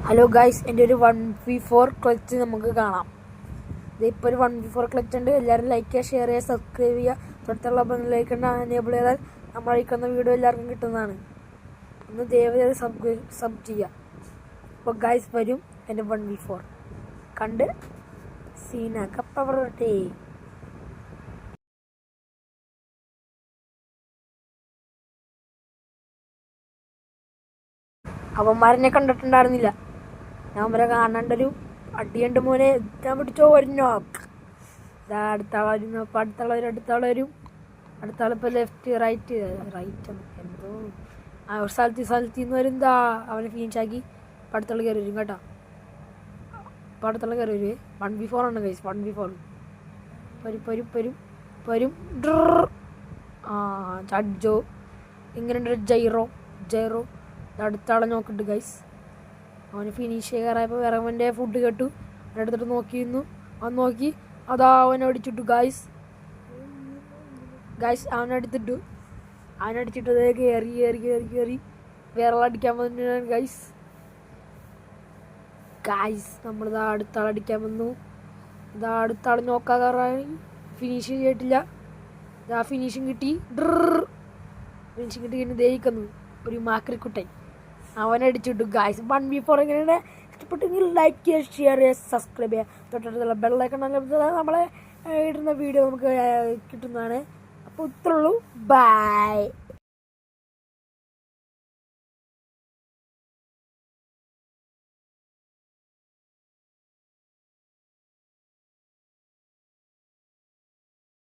Hello guys, എൻ്റെ ഒരു 1v4 clutch നമുക്ക് കാണാം. ഇതിപ്പോൾ ഒരു 1v4 ക്ലച്ച് ഉണ്ട്. എല്ലാവരും ലൈക്ക് ചെയ്യുക, ഷെയർ ചെയ്യുക, സബ്സ്ക്രൈബ് ചെയ്യുക. തൊട്ടുള്ള ബെല്ലൈക്കൺ എനേബിൾ ചെയ്താൽ നമ്മൾ അയക്കുന്ന വീഡിയോ എല്ലാവർക്കും കിട്ടുന്നതാണ്. ഒന്ന് ദയവായി സബ് ചെയ്യുക. ഇപ്പോൾ ഗൈസ് വരും എൻ്റെ 1v4 കണ്ട് സീനാക്കപ്പവറട്ടെ. അവന്മാരെന്നെ കണ്ടിട്ടുണ്ടായിരുന്നില്ല. ഞാൻ അവരെ കാണാണ്ടൊരു അടിയുണ്ട് മോനെ, ഞാൻ പിടിച്ചോ വരുന്നോ. അടുത്താൾ വരുന്നു. അപ്പോൾ അടുത്താൾ വരും. അടുത്താളിപ്പോൾ ലെഫ്റ്റ് റൈറ്റ് എന്തോ ഒരു സ്ഥലത്ത് നിന്ന് വരുന്നതാ. അവനെ ഫിനിഷാക്കി അടുത്താൾ കയറി വരും കേട്ടോ. അപ്പോൾ അടുത്താൾ കയറി വരും. 1v4 ആണ് ഗൈസ്, 1v4 വരും. ചഡ്ജോ ഇങ്ങനെയുണ്ട്. ജൈറോ അടുത്താളെ നോക്കിട്ട് ഗൈസ്. അവന് ഫിനിഷ് ചെയ്യാറായപ്പോൾ വേറെ അവൻ്റെ ഫുഡ് കേട്ടു. അവനെടുത്തിട്ട് നോക്കിയിരുന്നു. അവൻ നോക്കി അതാ അവനെ അടിച്ചിട്ടു ഗൈസ്. അവനടിച്ചിട്ടു കയറി വേറെ അടിക്കാൻ വന്നിട്ടാണ് ഗൈസ്. നമ്മളിതാ അടുത്താളടിക്കാൻ വന്നു. ഇതാ അടുത്താൾ നോക്കാറായി. ഫിനിഷ് ചെയ്തിട്ടില്ല. ഇതാ ഫിനിഷിങ് കിട്ടി. കഴിഞ്ഞ് ദഹിക്കുന്നു ഒരു മാക്രിക്കുട്ടൻ. അവനടിച്ചിട്ടു ഗൈസ്. 1v4 എങ്ങനെയാണ് ഇഷ്ടപ്പെട്ടെങ്കിൽ ലൈക്ക് ചെയ്യുക, ഷെയർ ചെയ്യുക, സബ്സ്ക്രൈബ് ചെയ്യുക. തൊട്ടടുത്തുള്ള ബെല്ലൈക്കൺ നമ്മളെ ഇടുന്ന വീഡിയോ നമുക്ക് കിട്ടുന്നതാണ്. അപ്പോൾ ഇത്രയുള്ളൂ. ബൈ.